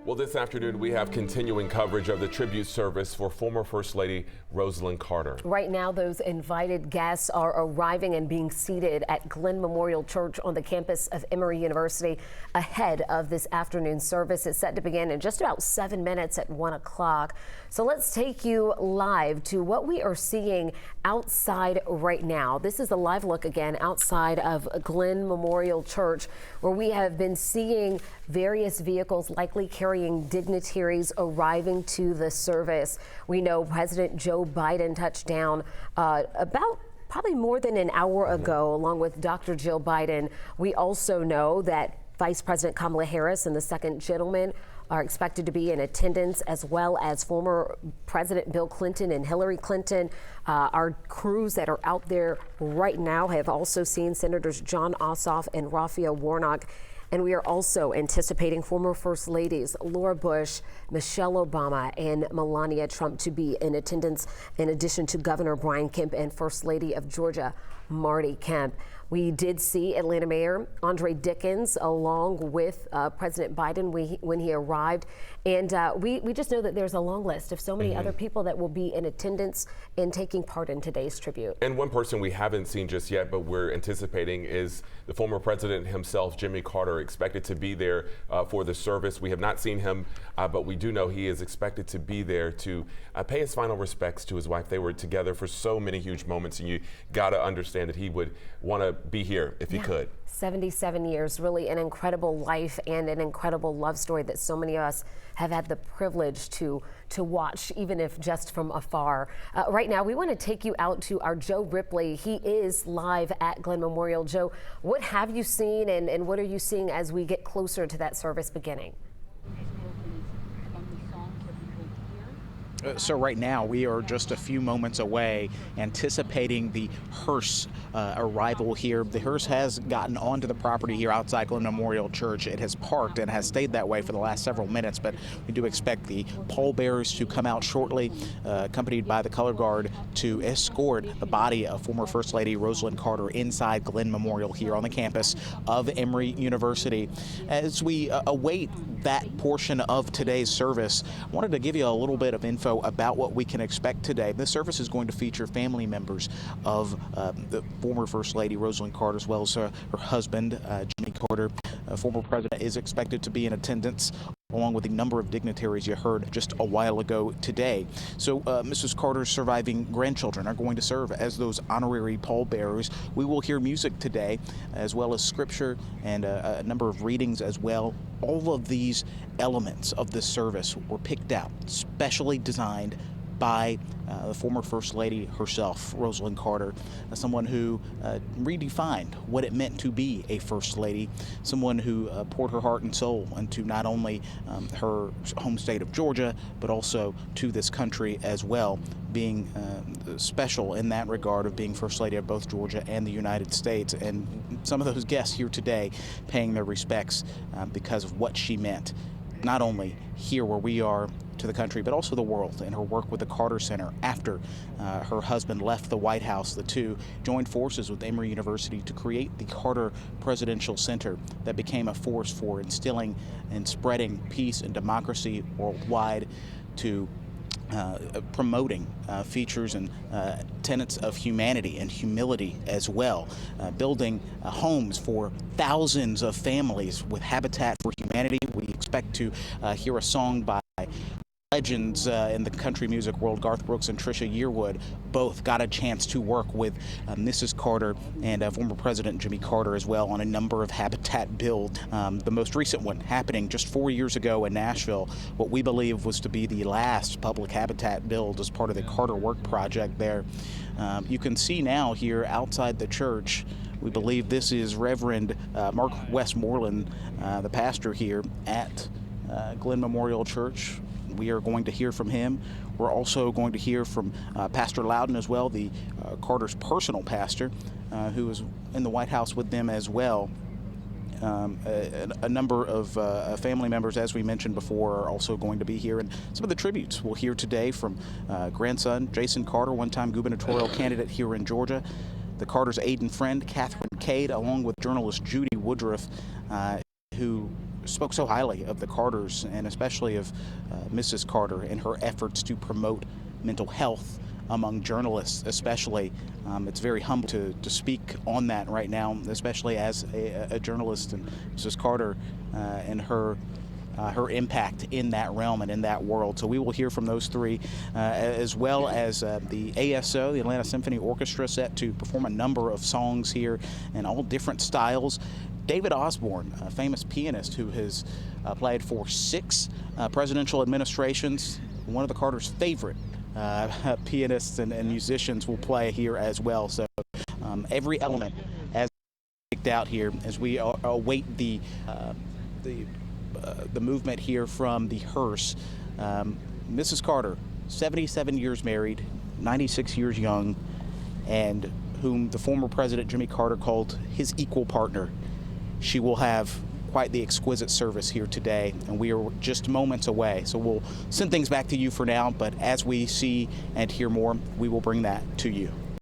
Well, this afternoon we have continuing coverage of the tribute service for former First Lady Rosalynn Carter. Right now, those invited guests are arriving and being seated at Glenn Memorial Church on the campus of Emory University ahead of this afternoon service. It's set to begin in just about 7 minutes at 1 o'clock. So let's take you live to what we are seeing outside right now. This is a live look again outside of Glenn Memorial Church, where we have been seeing various vehicles likely carrying dignitaries arriving to the service. We know President Joe Biden touched down about probably more than an hour ago, along with Dr. Jill Biden. We also know that Vice President Kamala Harris and the second gentleman are expected to be in attendance, as well as former President Bill Clinton and Hillary Clinton. Our crews that are out there right now have also seen Senators John Ossoff and Raphael Warnock. And we are also anticipating former First Ladies Laura Bush, Michelle Obama, and Melania Trump to be in attendance, in addition to Governor Brian Kemp and First Lady of Georgia, Marty Kemp. We did see Atlanta Mayor Andre Dickens along with President Biden when he arrived. And we just know that there's a long list of so many other people that will be in attendance and taking part in today's tribute. And one person we haven't seen just yet, but we're anticipating, is the former president himself, Jimmy Carter, expected to be there for the service. We have not seen him, but we do know he is expected to be there to pay his final respects to his wife. They were together for so many huge moments, and you got to understand that he would want to be here if he could. 77 years, really an incredible life and an incredible love story that so many of us have had the privilege to watch, even if just from afar. Right now, we want to take you out to our Joe Ripley. He is live at Glenn Memorial. Joe, what have you seen and what are you seeing as we get closer to that service beginning? So right now we are just a few moments away anticipating the hearse arrival here. The hearse has gotten onto the property here outside Glenn Memorial Church. It has parked and has stayed that way for the last several minutes, but we do expect the pallbearers to come out shortly, accompanied by the color guard, to escort the body of former First Lady Rosalynn Carter inside Glenn Memorial here on the campus of Emory University. As we await that portion of today's service, I wanted to give you a little bit of info about what we can expect today. This service is going to feature family members of the former First Lady Rosalynn Carter, as well as her husband, Jimmy Carter. Former president is expected to be in attendance, along with a number of dignitaries you heard just a while ago today. So Mrs. Carter's surviving grandchildren are going to serve as those honorary pallbearers. We will hear music today, as well as scripture and a number of readings as well. All of these elements of this service were picked out, specially designed by the former First Lady herself, Rosalynn Carter, someone who redefined what it meant to be a First Lady, someone who poured her heart and soul into not only her home state of Georgia, but also to this country as well, being special in that regard of being First Lady of both Georgia and the United States. And some of those guests here today paying their respects because of what she meant, not only here where we are to the country, but also the world, and her work with the Carter Center after her husband left the White House. The two joined forces with Emory University to create the Carter Presidential Center that became a force for instilling and spreading peace and democracy worldwide, to promoting features and tenets of humanity and humility as well, building homes for thousands of families with Habitat for Humanity. We expect to hear a song by legends in the country music world. Garth Brooks and Trisha Yearwood both got a chance to work with Mrs. Carter and former President Jimmy Carter as well on a number of habitat builds. The most recent one happening just 4 years ago in Nashville, what we believe was to be the last public habitat build as part of the Carter Work Project there. You can see now here outside the church, we believe this is Reverend Mark Westmoreland, the pastor here at Glenn Memorial Church. We are going to hear from him. We're also going to hear from Pastor Loudon as well, the Carter's personal pastor, who was in the White House with them as well. A number of family members, as we mentioned before, are also going to be here. And some of the tributes we'll hear today from grandson Jason Carter, one-time gubernatorial candidate here in Georgia, the Carter's aide and friend, Catherine Cade, along with journalist Judy Woodruff, who spoke so highly of the Carters, and especially of Mrs. Carter and her efforts to promote mental health among journalists, especially. It's very humble to speak on that right now, especially as a journalist, and Mrs. Carter and her impact in that realm and in that world. So we will hear from those three, as well as the ASO, the Atlanta Symphony Orchestra, set to perform a number of songs here in all different styles. David Osborne, a famous pianist who has played for 6 presidential administrations, one of the Carters' favorite pianists and musicians, will play here as well. So every element as picked out here as we await the movement here from the hearse. Mrs. Carter, 77 years married, 96 years young, and whom the former President Jimmy Carter called his equal partner. She will have quite the exquisite service here today, and we are just moments away. So we'll send things back to you for now, but as we see and hear more, we will bring that to you.